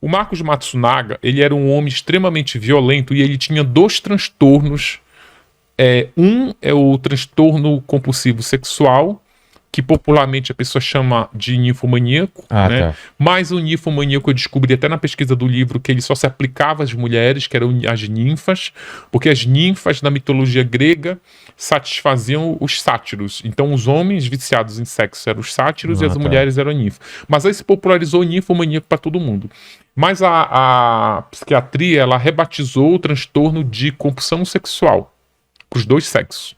O Marcos Matsunaga, ele era um homem extremamente violento e ele tinha 2 transtornos. Um é o transtorno compulsivo sexual, que popularmente a pessoa chama de ninfomaníaco, né? Tá. Mas o ninfomaníaco eu descobri até na pesquisa do livro que ele só se aplicava às mulheres, que eram as ninfas, porque as ninfas na mitologia grega satisfaziam os sátiros. Então os homens viciados em sexo eram os sátiros e as mulheres eram ninfas. Mas aí se popularizou o ninfomaníaco para todo mundo. Mas a psiquiatria, ela rebatizou o transtorno de compulsão sexual para os 2 sexos.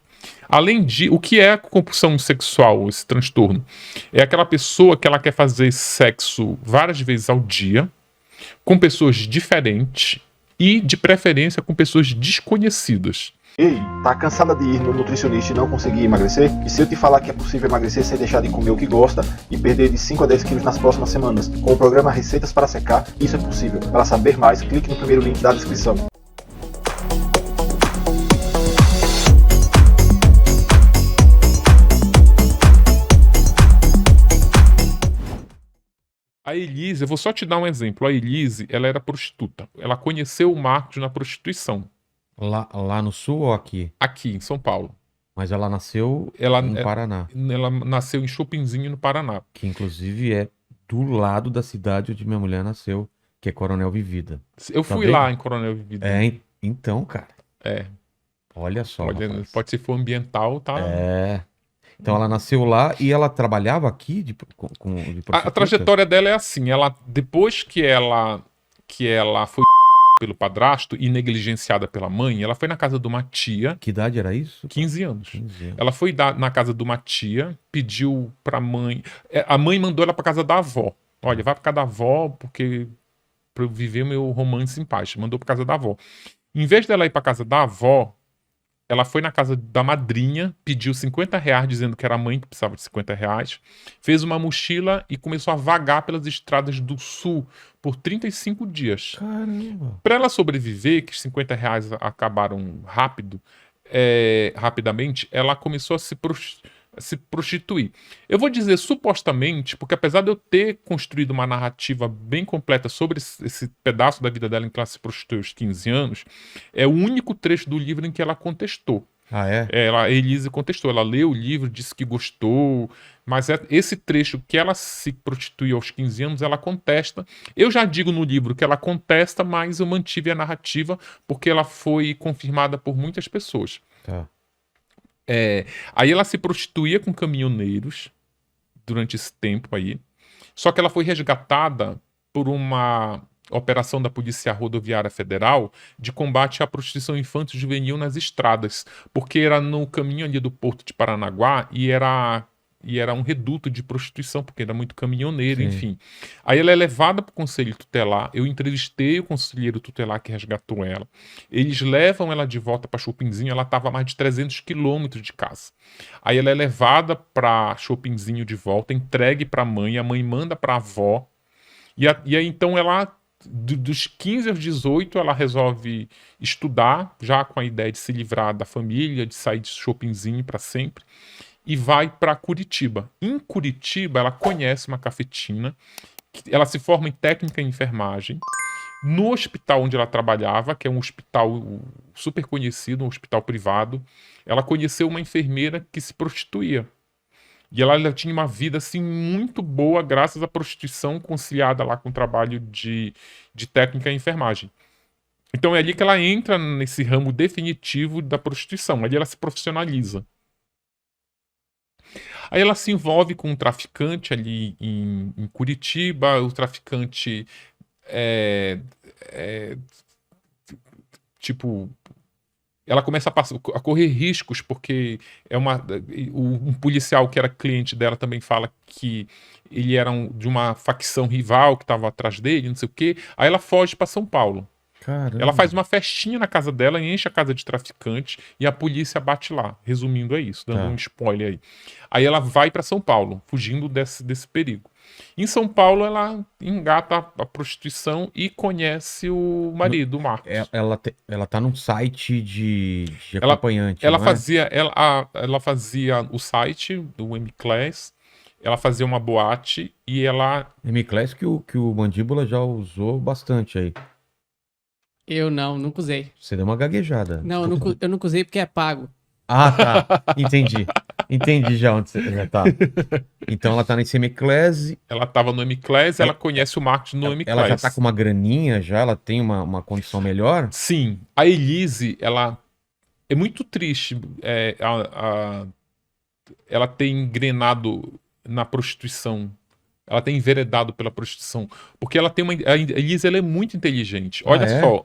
Além de, o que é a compulsão sexual, esse transtorno? É aquela pessoa que ela quer fazer sexo várias vezes ao dia, com pessoas diferentes e, de preferência, com pessoas desconhecidas. Ei, tá cansada de ir no nutricionista e não conseguir emagrecer? E se eu te falar que é possível emagrecer sem deixar de comer o que gosta e perder de 5 a 10 quilos nas próximas semanas? Com o programa Receitas para Secar, isso é possível. Para saber mais, clique no primeiro link da descrição. A Elise, eu vou só te dar um exemplo. A Elise, ela era prostituta. Ela conheceu o Marcos na prostituição. Lá no sul ou aqui? Aqui, em São Paulo. Mas ela nasceu no Paraná. Ela nasceu em Chopinzinho, no Paraná. Que inclusive é do lado da cidade onde minha mulher nasceu, que é Coronel Vivida. Eu fui lá em Coronel Vivida. Então, cara. Olha só. Pode ser for ambiental, tá? Então ela nasceu lá e ela trabalhava aqui de a trajetória dela é assim, depois que ela foi pelo padrasto e negligenciada pela mãe, ela foi na casa de uma tia. Que idade era isso? 15 anos. Ela foi na casa de uma tia, pediu pra mãe, a mãe mandou ela pra casa da avó. Olha, vai pra casa da avó porque pra eu viver meu romance em paz. Mandou pra casa da avó. Em vez dela ir pra casa da avó, ela foi na casa da madrinha, pediu R$50, dizendo que era a mãe que precisava de R$50, fez uma mochila e começou a vagar pelas estradas do sul por 35 dias. Caramba! Para ela sobreviver, que os R$50 acabaram rapidamente, ela começou a se prostituir. Eu vou dizer supostamente, porque apesar de eu ter construído uma narrativa bem completa sobre esse pedaço da vida dela em que ela se prostituiu aos 15 anos, é o único trecho do livro em que ela contestou. A Elise contestou, ela leu o livro, disse que gostou, mas esse trecho que ela se prostituiu aos 15 anos, ela contesta. Eu já digo no livro que ela contesta, mas eu mantive a narrativa porque ela foi confirmada por muitas pessoas. Aí ela se prostituía com caminhoneiros durante esse tempo aí. Só que ela foi resgatada por uma operação da Polícia Rodoviária Federal de combate à prostituição infantil juvenil nas estradas, porque era no caminho ali do Porto de Paranaguá e era um reduto de prostituição, porque era muito caminhoneiro, enfim. Aí ela é levada para o conselho tutelar, eu entrevistei o conselheiro tutelar que resgatou ela, eles levam ela de volta para Chopinzinho, ela estava a mais de 300 quilômetros de casa. Aí ela é levada para Chopinzinho de volta, entregue para a mãe manda para a avó, e aí então ela, dos 15 aos 18, ela resolve estudar, já com a ideia de se livrar da família, de sair de Chopinzinho para sempre, e vai para Curitiba. Em Curitiba, ela conhece uma cafetina, ela se forma em técnica em enfermagem. No hospital onde ela trabalhava, que é um hospital super conhecido, um hospital privado, ela conheceu uma enfermeira que se prostituía. E ela tinha uma vida assim muito boa graças à prostituição conciliada lá com o trabalho de técnica em enfermagem. Então é ali que ela entra nesse ramo definitivo da prostituição. Ali ela se profissionaliza. Aí ela se envolve com um traficante ali em Curitiba, o traficante ela começa a correr riscos, porque um policial que era cliente dela também fala que ele era de uma facção rival que estava atrás dele, não sei o quê. Aí ela foge para São Paulo. Caramba. Ela faz uma festinha na casa dela, enche a casa de traficantes e a polícia bate lá. Resumindo, é isso, dando um spoiler aí. Aí ela vai para São Paulo, fugindo desse perigo. Em São Paulo, ela engata a prostituição e conhece o marido, o Marcos. Ela tá num site de acompanhante, ela fazia o site do M-Class, ela fazia uma boate e ela... M-Class que o Mandíbula já usou bastante aí. Eu nunca usei. Você deu uma gaguejada. Não, eu nunca usei porque é pago. Ah, tá. Entendi. Entendi já onde você já tá. Então ela tá nesse M-Class. Ela tava no M-Class, ela conhece o Marcos no M-Class. Ela já tá com uma graninha já, ela tem uma condição melhor? Sim. A Elise, ela é muito triste. Ela tem engrenado na prostituição. Ela tem enveredado pela prostituição. Porque ela tem uma... A Elise, ela é muito inteligente. Olha só.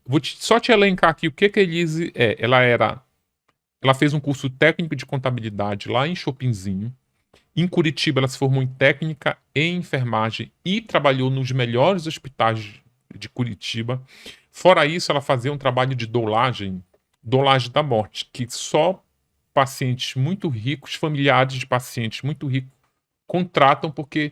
Vou só te elencar aqui o que a Elise é. Ela fez um curso técnico de contabilidade lá em Chopinzinho. Em Curitiba, ela se formou em técnica em enfermagem e trabalhou nos melhores hospitais de Curitiba. Fora isso, ela fazia um trabalho de dolagem da morte, que só pacientes muito ricos, familiares de pacientes muito ricos, contratam, porque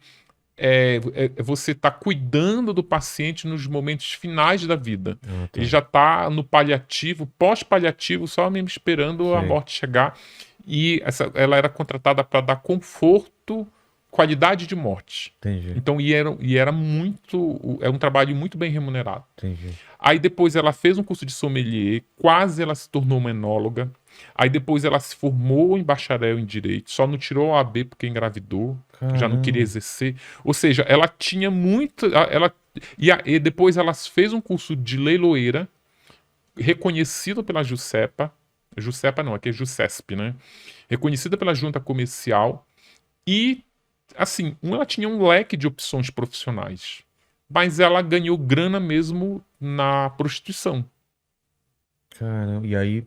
você está cuidando do paciente nos momentos finais da vida. Ah, tá. Ele já está no paliativo, pós-paliativo, só mesmo esperando a morte chegar. E ela era contratada para dar conforto, qualidade de morte. Entendi. Então, era um trabalho muito bem remunerado. Entendi. Aí depois ela fez um curso de sommelier, quase ela se tornou uma enóloga. Aí depois ela se formou em bacharel em direito, só não tirou a OAB porque engravidou, já não queria exercer. Ou seja, ela tinha muito... E depois ela fez um curso de leiloeira, reconhecido pela Juscepa. Juscepa não, aqui é Juscesp, né? Reconhecida pela junta comercial. E, assim, ela tinha um leque de opções profissionais. Mas ela ganhou grana mesmo na prostituição. Caramba, e aí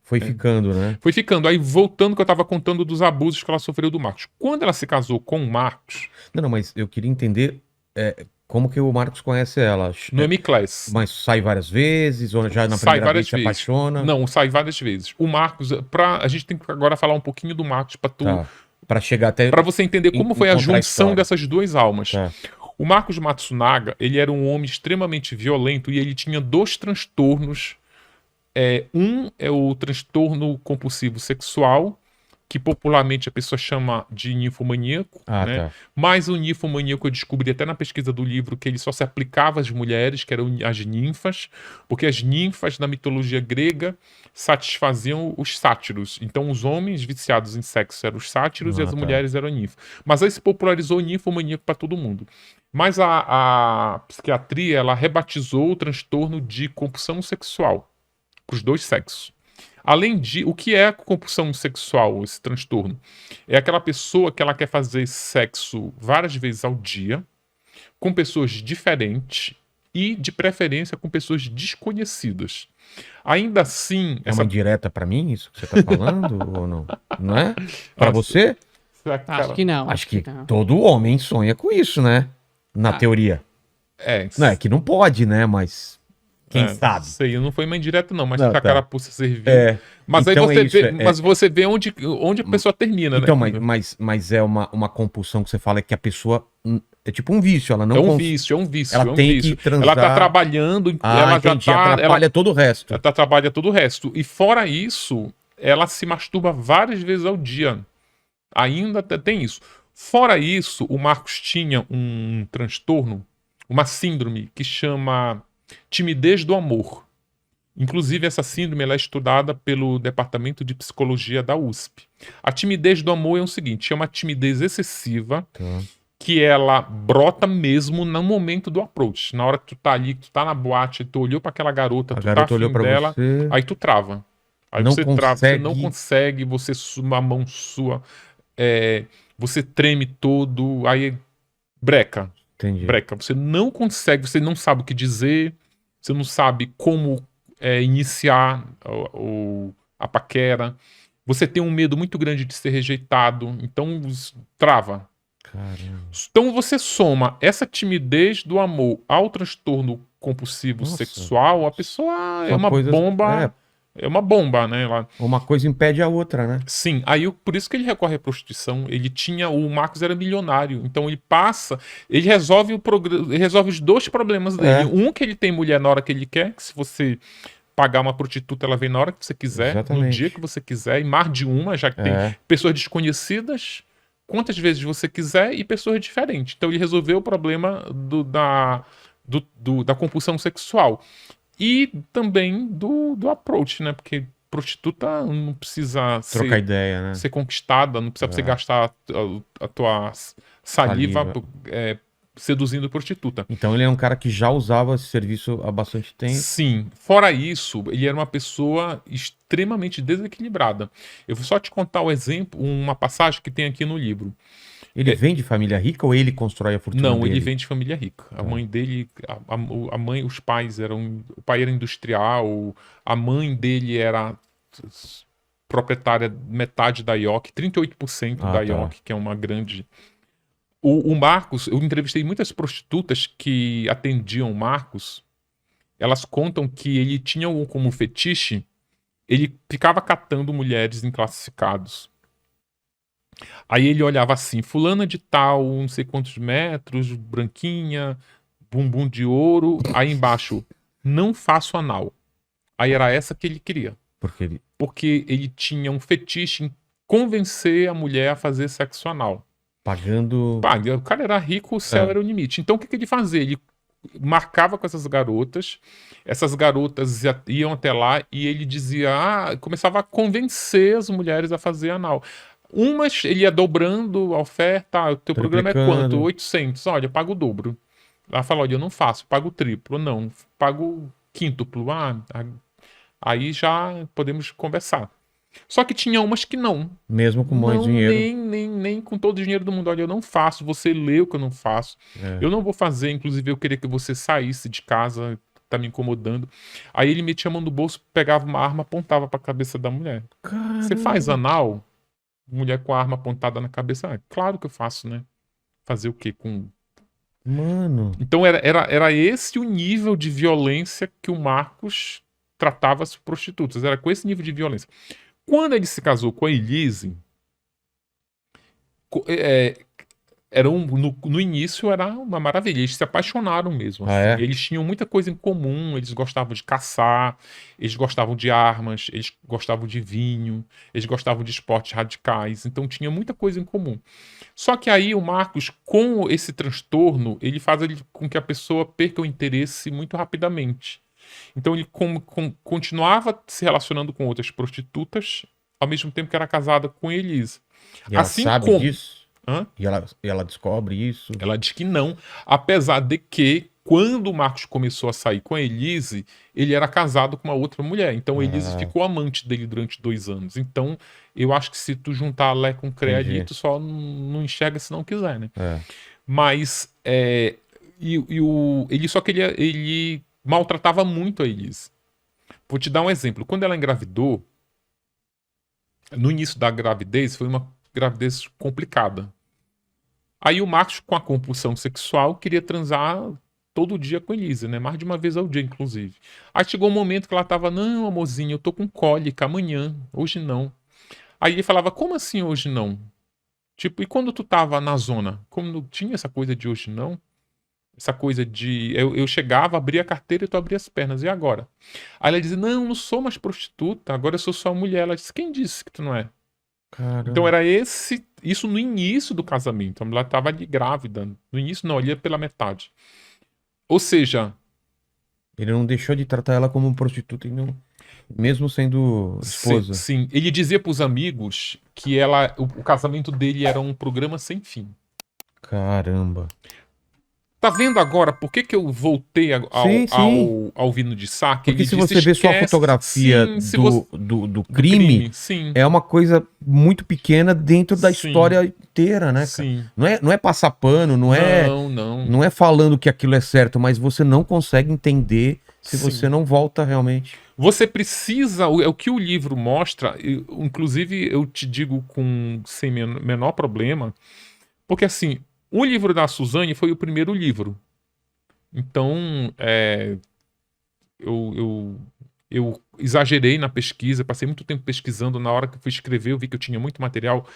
foi ficando, né? Foi ficando. Aí, voltando que eu tava contando dos abusos que ela sofreu do Marcos. Quando ela se casou com o Marcos... Não, mas eu queria entender como que o Marcos conhece ela. No M-Class. Mas sai várias vezes, ou já na Sai primeira várias vez se vezes. apaixona? Não, sai várias vezes. O Marcos... A gente tem que agora falar um pouquinho do Marcos pra tu... Tá. Pra chegar até... Pra você entender como foi a encontrar a junção história. dessas duas almas. Tá. O Marcos Matsunaga, ele era um homem extremamente violento e ele tinha 2 transtornos. Um é o transtorno compulsivo sexual, que popularmente a pessoa chama de ninfomaníaco, né? Tá. Mas o ninfomaníaco eu descobri até na pesquisa do livro que ele só se aplicava às mulheres, que eram as ninfas, porque as ninfas na mitologia grega satisfaziam os sátiros. Então os homens viciados em sexo eram os sátiros e as mulheres eram ninfas. Mas aí se popularizou o ninfomaníaco para todo mundo. Mas a psiquiatria, ela rebatizou o transtorno de compulsão sexual para os 2 sexos. Além de... O que é a compulsão sexual, esse transtorno? É aquela pessoa que ela quer fazer sexo várias vezes ao dia, com pessoas diferentes e, de preferência, com pessoas desconhecidas. Ainda assim... É uma indireta pra mim, isso que você tá falando, ou não? Não é? Pra você? Acho que não. Acho que todo homem sonha com isso, né? Na teoria. Não, é que não pode, né? Mas... Quem sabe? Sei, não foi uma indireta não, mas Não, tá a tá. carapuça servir. Mas Então aí você é isso, vê, mas você vê onde a pessoa termina, Então, né? mas é uma compulsão que você fala que a pessoa... É tipo um vício, ela não... É um vício. Ela tem que transar... Ela tá trabalhando, ela entendi, já tá... atrapalha todo o resto. Ela trabalha todo o resto. E fora isso, ela se masturba várias vezes ao dia. Ainda tem isso. Fora isso, o Marcos tinha um transtorno, uma síndrome que chama timidez do amor. Inclusive, essa síndrome ela é estudada pelo Departamento de Psicologia da USP. A timidez do amor é o seguinte, é uma timidez excessiva, que ela brota mesmo no momento do approach. Na hora que tu tá ali, que tu tá na boate, tu olhou pra aquela garota, tu tá olhou afim pra dela, você... aí tu trava. Aí Não você trava, você não consegue. consegue, a mão sua, você treme todo, aí breca. Entendi. Breca. Você não consegue, você não sabe o que dizer, você não sabe como iniciar a paquera. Você tem um medo muito grande de ser rejeitado, então trava. Caramba. Então você soma essa timidez do amor ao transtorno compulsivo sexual, a pessoa é uma bomba. É uma bomba, né? Uma coisa impede a outra, né? Sim, aí por isso que ele recorre à prostituição. O Marcos era milionário, então ele resolve os 2 problemas dele. Um, que ele tem mulher na hora que ele quer, que se você pagar uma prostituta, ela vem na hora que você quiser, no dia que você quiser, e mais de uma, já que tem pessoas desconhecidas, quantas vezes você quiser e pessoas diferentes. Então ele resolveu o problema da compulsão sexual. E também do approach, né? Porque prostituta não precisa trocar ideia, né? ser conquistada, não precisa você gastar a tua saliva seduzindo prostituta. Então ele é um cara que já usava esse serviço há bastante tempo. Sim. Fora isso, ele era uma pessoa extremamente desequilibrada. Eu vou só te contar o exemplo, uma passagem que tem aqui no livro. Ele vem de família rica ou ele constrói a fortuna dele? Não, ele vem de família rica. A mãe dele, a mãe, os pais eram... O pai era industrial, a mãe dele era proprietária metade da IOC, 38% da IOC, que é uma grande... O Marcos, eu entrevistei muitas prostitutas que atendiam o Marcos, elas contam que ele tinha como fetiche, ele ficava catando mulheres em classificados. Aí ele olhava assim, fulana de tal, não sei quantos metros, branquinha, bumbum de ouro, aí embaixo, não faço anal. Aí era essa que ele queria. Porque ele tinha um fetiche em convencer a mulher a fazer sexo anal. Pagando... O cara era rico, o céu era o limite. Então o que ele fazia? Ele marcava com essas garotas iam até lá e ele dizia, começava a convencer as mulheres a fazer anal. Umas, ele ia dobrando a oferta, o teu programa é quanto? 800, olha, eu pago o dobro. Ela fala, olha, eu não faço, pago o triplo, não, pago quíntuplo. Aí já podemos conversar. Só que tinha umas que não. Mesmo com mais dinheiro. Nem com todo o dinheiro do mundo. Olha, eu não faço, você leu que eu não faço. Eu não vou fazer, inclusive eu queria que você saísse de casa, tá me incomodando. Aí ele metia a mão no bolso, pegava uma arma, apontava pra cabeça da mulher. Caramba. Você faz anal? Mulher com a arma apontada na cabeça. Claro que eu faço, né? Fazer o quê? Mano. Então era esse o nível de violência que o Marcos tratava as prostitutas. Era com esse nível de violência. Quando ele se casou com a Elise, no início era uma maravilha. Eles se apaixonaram mesmo. Assim. Eles tinham muita coisa em comum. Eles gostavam de caçar, eles gostavam de armas, eles gostavam de vinho, eles gostavam de esportes radicais. Então tinha muita coisa em comum. Só que aí o Marcos, com esse transtorno, ele faz com que a pessoa perca o interesse muito rapidamente. Então ele continuava se relacionando com outras prostitutas, ao mesmo tempo que era casada com Elise. E ela sabe disso? E ela descobre isso? Ela diz que não, apesar de que, quando o Marcos começou a sair com a Elise, ele era casado com uma outra mulher. Então a Elise ficou amante dele durante 2 anos. Então eu acho que se tu juntar Lé com Cré ali, tu só não enxerga se não quiser, né? Mas ele só queria... Ele maltratava muito a Elise. Vou te dar um exemplo. Quando ela engravidou, no início da gravidez, foi uma gravidez complicada. Aí o Marcos, com a compulsão sexual, queria transar todo dia com a Elise, né? Mais de uma vez ao dia, inclusive. Aí chegou um momento que ela tava, não, amorzinho, eu tô com cólica amanhã, hoje não. Aí ele falava, como assim hoje não? Tipo, e quando tu tava na zona? Como não tinha essa coisa de hoje não? Essa coisa de... Eu chegava, abria a carteira e tu abria as pernas. E agora? Aí ela dizia, não sou mais prostituta, agora eu sou só mulher. Ela disse, quem disse que tu não é? Caramba. Então era isso no início do casamento. Ela estava ali grávida. No início não, ali pela metade. Ou seja... Ele não deixou de tratar ela como prostituta, mesmo sendo esposa. Sim. Ele dizia para os amigos que o casamento dele era um programa sem fim. Caramba. Tá vendo agora por que eu voltei ao Vino de Saque? Porque se você vê só a fotografia do crime, é uma coisa muito pequena dentro da história inteira, né, cara? Não é passar pano, não é falando que aquilo é certo, mas você não consegue entender se você não volta realmente. Você precisa, é o que o livro mostra, inclusive eu te digo sem menor problema, porque assim... O livro da Suzane foi o primeiro livro. Então, eu exagerei na pesquisa, passei muito tempo pesquisando. Na hora que eu fui escrever, eu vi que eu tinha muito material.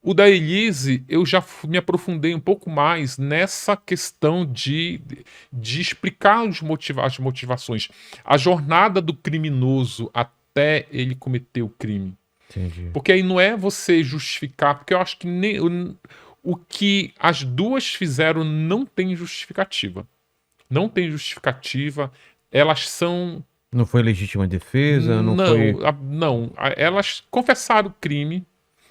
O da Elise, eu já me aprofundei um pouco mais nessa questão de explicar as motivações. A jornada do criminoso até ele cometer o crime. Entendi. Porque aí não é você justificar, porque eu acho que o que as duas fizeram não tem justificativa. Não tem justificativa. Elas são... Não foi legítima defesa? Não. Elas confessaram o crime.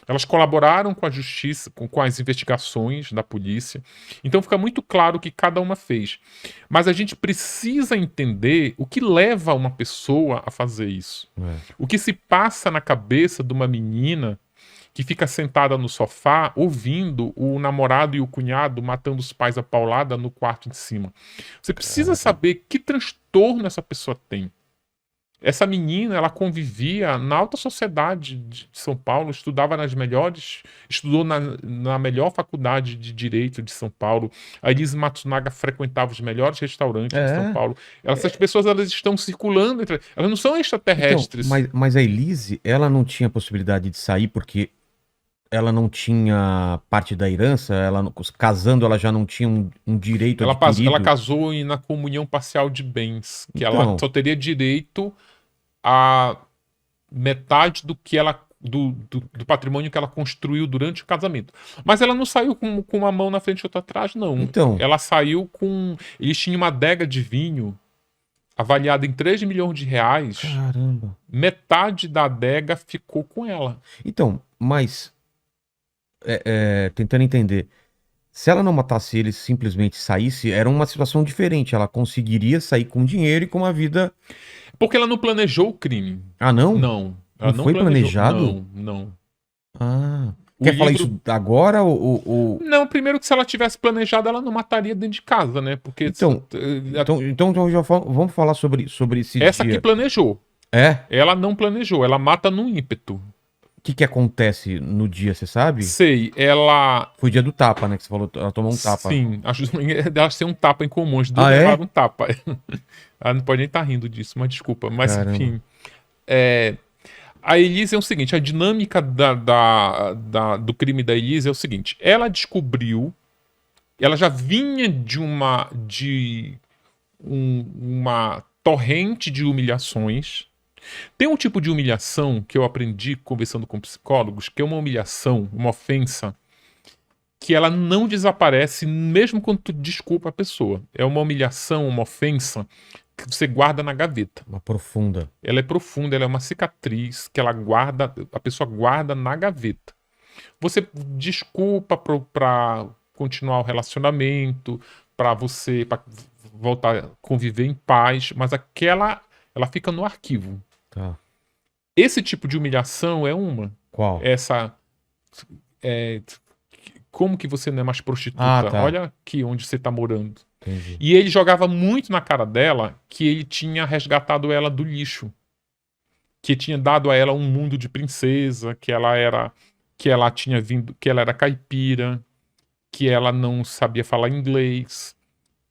Elas colaboraram com a justiça, com as investigações da polícia. Então fica muito claro o que cada uma fez. Mas a gente precisa entender o que leva uma pessoa a fazer isso. O que se passa na cabeça de uma menina que fica sentada no sofá ouvindo o namorado e o cunhado matando os pais a paulada no quarto de cima. Você precisa saber que transtorno essa pessoa tem. Essa menina, ela convivia na alta sociedade de São Paulo, estudava estudou na melhor faculdade de Direito de São Paulo. A Elise Matsunaga frequentava os melhores restaurantes de São Paulo. Essas pessoas, elas estão circulando, elas não são extraterrestres. Então, mas a Elise, ela não tinha possibilidade de sair porque ela não tinha parte da herança, casando, ela já não tinha um direito adquirido. Ela casou na comunhão parcial de bens, que ela só teria direito a metade do que ela do patrimônio que ela construiu durante o casamento. Mas ela não saiu com uma mão na frente e outra atrás, não. Então, ela saiu com... Eles tinham uma adega de vinho avaliada em 3 milhões de reais. Caramba. Metade da adega ficou com ela. Então, mas... tentando entender, se ela não matasse ele, simplesmente saísse, era uma situação diferente. Ela conseguiria sair com dinheiro e com uma vida... Porque ela não planejou o crime. Ah, não? Não. Ela não foi planejado? Não. Ah. Quer falar isso agora ou... Não, primeiro que se ela tivesse planejado, ela não mataria dentro de casa, né? Porque... Então já vamos falar sobre esse Essa dia. que planejou. É? Ela não planejou, ela mata num ímpeto. O que acontece no dia, você sabe? Sei, ela... Foi o dia do tapa, né? Que você falou, ela tomou um tapa. Sim, elas têm um tapa em comum, as duas levaram um tapa. Ela não pode nem estar rindo disso, mas desculpa. Mas, caramba. Enfim. A Elise é o seguinte, a dinâmica do crime da Elise é o seguinte, ela descobriu, ela já vinha de uma torrente de humilhações. Tem um tipo de humilhação que eu aprendi conversando com psicólogos, que é uma humilhação, uma ofensa, que ela não desaparece mesmo quando tu desculpa a pessoa. É uma humilhação, uma ofensa que você guarda na gaveta. Uma profunda. Ela é profunda, ela é uma cicatriz que a pessoa guarda na gaveta. Você desculpa para continuar o relacionamento, para voltar a conviver em paz, mas ela fica no arquivo. Tá. Esse tipo de humilhação é uma. Qual? Como que você não é mais prostituta? Tá. Olha aqui onde você tá morando. Entendi. E ele jogava muito na cara dela que ele tinha resgatado ela do lixo. Que tinha dado a ela um mundo de princesa, que ela era caipira, que ela não sabia falar inglês,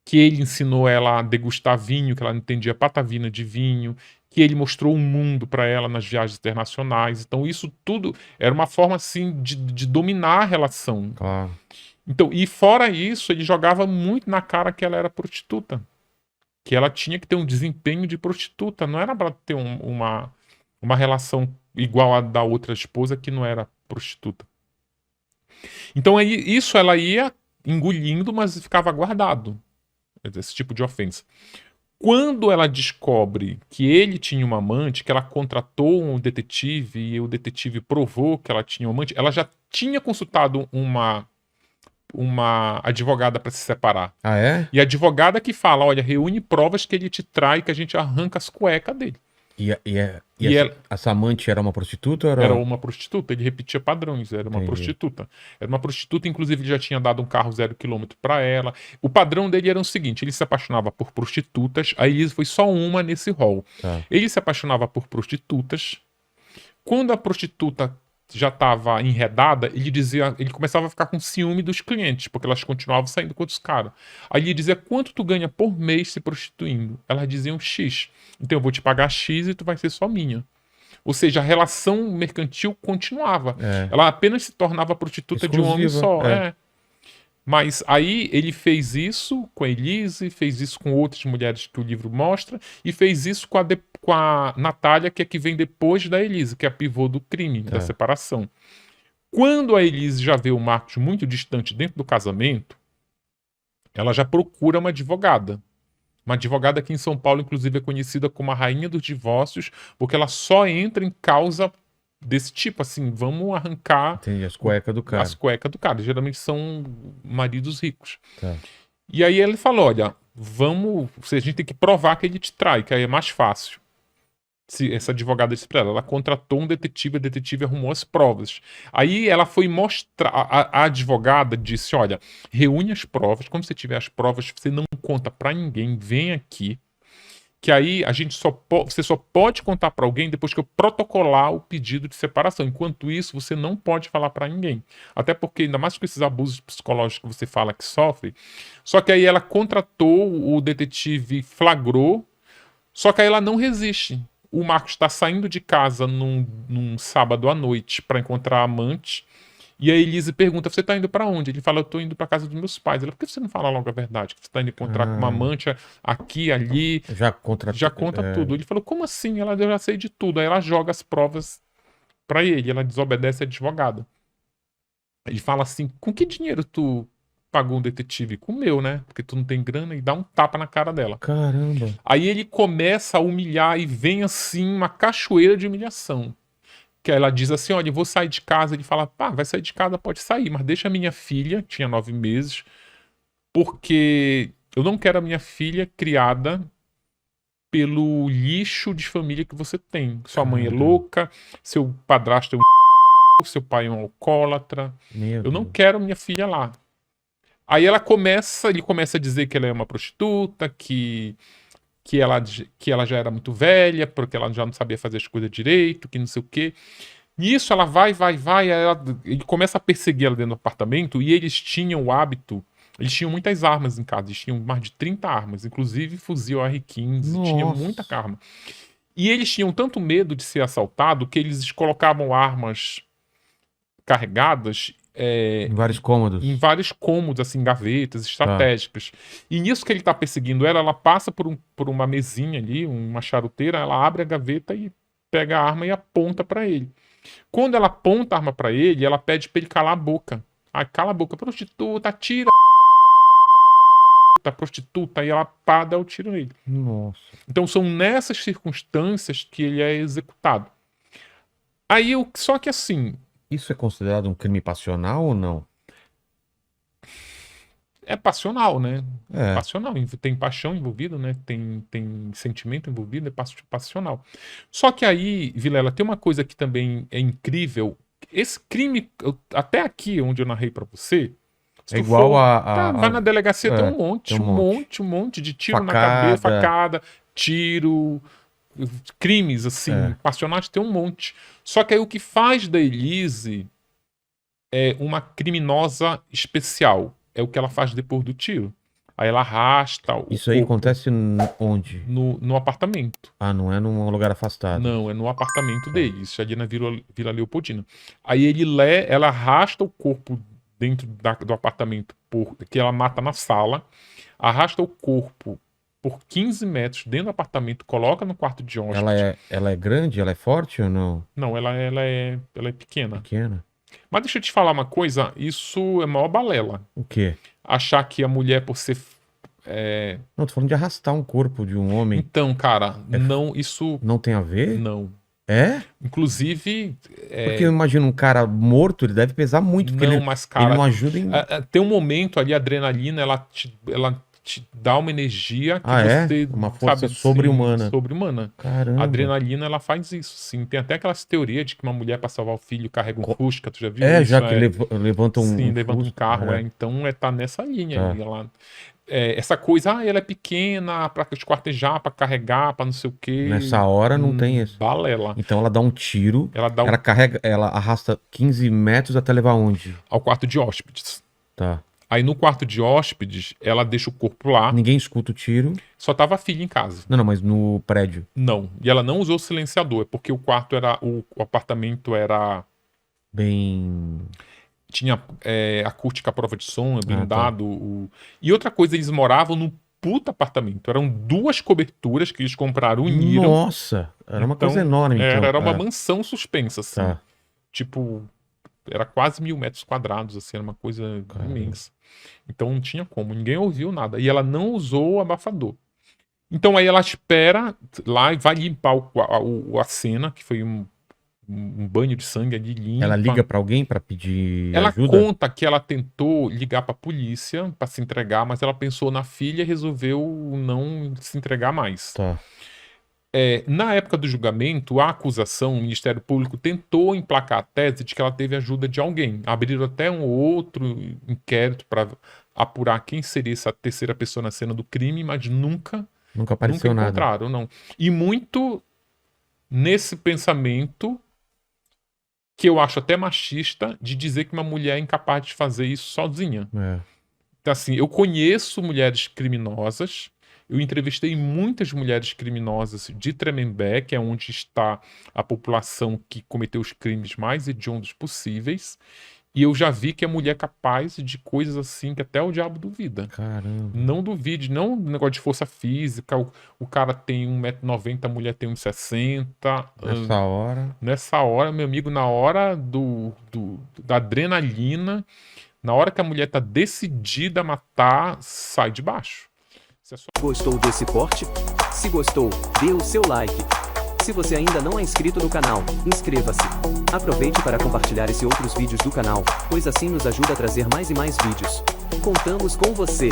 que ele ensinou ela a degustar vinho, que ela não entendia patavina de vinho, que ele mostrou um mundo para ela nas viagens internacionais. Então isso tudo era uma forma assim de dominar a relação. Claro. Então, e fora isso, ele jogava muito na cara que ela era prostituta. Que ela tinha que ter um desempenho de prostituta. Não era para ter uma relação igual a da outra esposa que não era prostituta. Então, isso ela ia engolindo, mas ficava guardado. Esse tipo de ofensa. Quando ela descobre que ele tinha uma amante, que ela contratou um detetive e o detetive provou que ela tinha um amante, ela já tinha consultado uma advogada para se separar. Ah, é? E a advogada que fala, olha, reúne provas que ele te trai, que a gente arranca as cuecas dele. Essa amante era uma prostituta? Era uma prostituta, ele repetia padrões, era uma prostituta. Era uma prostituta, inclusive ele já tinha dado um carro 0 km para ela. O padrão dele era o seguinte, ele se apaixonava por prostitutas, a Elise foi só uma nesse rol. Tá. Ele se apaixonava por prostitutas, quando a prostituta já estava enredada, ele começava a ficar com ciúme dos clientes, porque elas continuavam saindo com outros caras. Aí ele dizia, quanto tu ganha por mês se prostituindo? Elas diziam X. Então eu vou te pagar X e tu vai ser só minha. Ou seja, a relação mercantil continuava. Ela apenas se tornava prostituta de um homem só. Mas aí ele fez isso com a Elise, fez isso com outras mulheres que o livro mostra, e fez isso com a Natália, que é que vem depois da Elise, que é a pivô do crime, da separação. Quando a Elise já vê o Marcos muito distante dentro do casamento, ela já procura uma advogada. Uma advogada que em São Paulo, inclusive, é conhecida como a rainha dos divórcios, porque ela só entra em causa desse tipo, assim, vamos arrancar... Entendi, as cuecas do cara. As cuecas do cara, geralmente são maridos ricos. Tá. E aí ele falou, olha, a gente tem que provar que ele te trai, que aí é mais fácil. Essa advogada disse pra ela contratou um detetive, a detetive arrumou as provas. Aí ela foi mostrar, a advogada disse, olha, reúne as provas, quando você tiver as provas, você não conta pra ninguém, vem aqui, que aí você só pode contar pra alguém depois que eu protocolar o pedido de separação. Enquanto isso, você não pode falar pra ninguém. Até porque, ainda mais com esses abusos psicológicos que você fala que sofre, só que aí ela contratou, o detetive flagrou, só que aí ela não resiste. O Marcos está saindo de casa num sábado à noite para encontrar a amante. E a Elise pergunta, você tá indo para onde? Ele fala, eu tô indo para casa dos meus pais. Ela, por que você não fala logo a verdade? Que você tá indo encontrar com uma amante aqui, ali. Já conta tudo. Ele falou, como assim? Ela, eu já sei de tudo. Aí ela joga as provas para ele. Ela desobedece a advogada. Ele fala assim, com que dinheiro tu pagou um detetive? Com o meu, né? Porque tu não tem grana, e dá um tapa na cara dela. Caramba. Aí ele começa a humilhar e vem assim uma cachoeira de humilhação. Que ela diz assim, olha, eu vou sair de casa. Ele fala, pá, vai sair de casa, pode sair, mas deixa a minha filha, tinha 9 meses, porque eu não quero a minha filha criada pelo lixo de família que você tem. Sua mãe é louca, seu padrasto é um seu pai é um alcoólatra. Eu não quero minha filha lá. Aí ele começa a dizer que ela é uma prostituta, que ela já era muito velha, porque ela já não sabia fazer as coisas direito, que não sei o quê. Nisso ela vai, ele começa a perseguir ela dentro do apartamento, e eles tinham o hábito, eles tinham muitas armas em casa, eles tinham mais de 30 armas, inclusive fuzil AR-15, tinham muita arma. E eles tinham tanto medo de ser assaltado que eles colocavam armas carregadas em vários cômodos. Em vários cômodos, assim, gavetas estratégicas. E nisso que ele tá perseguindo ela passa por uma mesinha ali, uma charuteira, ela abre a gaveta e pega a arma e aponta pra ele. Quando ela aponta a arma pra ele, ela pede pra ele calar a boca. Aí cala a boca, prostituta, atira, prostituta, e ela dá o tiro nele. Nossa. Então são nessas circunstâncias que ele é executado. Aí, só que assim... Isso é considerado um crime passional ou não? É passional, né? É passional. Tem paixão envolvida, né? Tem sentimento envolvido, é passional. Só que aí, Vilela, tem uma coisa que também é incrível. Esse crime, até aqui onde eu narrei pra você... É igual vai na delegacia, tem um monte de tiro na cabeça, facada, tiro... crimes, assim, passionais, tem um monte. Só que aí o que faz da Elise é uma criminosa especial. É o que ela faz depois do tiro. Aí ela arrasta o Isso aí acontece onde? No apartamento. Ah, não é num lugar afastado. Não, é no apartamento dele. Isso ali na Vila Leopoldina. Aí ela arrasta o corpo dentro do apartamento, que ela mata na sala, arrasta o corpo por 15 metros dentro do apartamento, coloca no quarto de hóspede. Ela é grande? Ela é forte ou não? Não, ela é pequena. Pequena? Mas deixa eu te falar uma coisa, isso é maior balela. O quê? Achar que a mulher, por ser... Não, tô falando de arrastar um corpo de um homem. Então, cara, não, isso... Não tem a ver? Não. É? Inclusive... Porque eu imagino um cara morto, ele deve pesar muito. Porque não, mas, cara... Ele não ajuda em... Tem um momento ali, a adrenalina, ela te dá uma energia que você... Uma força sobre-humana. Sobre-humana. Caramba. A adrenalina, ela faz isso, sim. Tem até aquelas teorias de que uma mulher, pra salvar o filho, carrega um Fusca, tu já viu isso? Já que levanta um... Sim, levanta um carro, Então, tá nessa linha aí, ela... essa coisa, ela é pequena pra esquartejar, pra carregar, pra não sei o quê. Nessa hora não tem isso. Balela. Então ela dá um tiro, ela carrega, ela arrasta 15 metros até levar onde? Ao quarto de hóspedes. Tá. Aí no quarto de hóspedes, ela deixa o corpo lá. Ninguém escuta o tiro. Só tava a filha em casa. Não, mas no prédio. Não. E ela não usou silenciador, porque o quarto era... O apartamento era... Bem... tinha acústica à prova de som, blindado. E outra coisa, eles moravam num puta apartamento. Eram 2 coberturas que eles compraram, uniram. Nossa, era uma coisa enorme. Então. Era uma mansão suspensa, assim. Tá. Tipo, era quase 1.000 metros quadrados, assim, era uma coisa imensa. Então não tinha como, ninguém ouviu nada. E ela não usou o abafador. Então aí ela espera lá e vai limpar a cena, que foi um banho de sangue ali, limpa. Ela liga pra alguém pra pedir ela ajuda? Ela conta que ela tentou ligar pra polícia pra se entregar, mas ela pensou na filha e resolveu não se entregar mais. Tá. Na época do julgamento, a acusação, o Ministério Público tentou emplacar a tese de que ela teve ajuda de alguém. Abriram até um outro inquérito para apurar quem seria essa terceira pessoa na cena do crime, mas nunca apareceu encontraram, nada. Não. E muito nesse pensamento, que eu acho até machista, de dizer que uma mulher é incapaz de fazer isso sozinha. Então, assim, eu conheço mulheres criminosas. Eu entrevistei muitas mulheres criminosas de Tremembé, que é onde está a população que cometeu os crimes mais hediondos possíveis. E eu já vi que a mulher é capaz de coisas assim que até o diabo duvida. Caramba. Não duvide, não negócio de força física. O cara tem 1,90 m, a mulher tem 1,60 m. Nessa hora, meu amigo, na hora da adrenalina, na hora que a mulher tá decidida a matar, sai de baixo. Gostou desse corte? Se gostou, dê o seu like. Se você ainda não é inscrito no canal, inscreva-se. Aproveite para compartilhar esse e outros vídeos do canal, pois assim nos ajuda a trazer mais e mais vídeos. Contamos com você!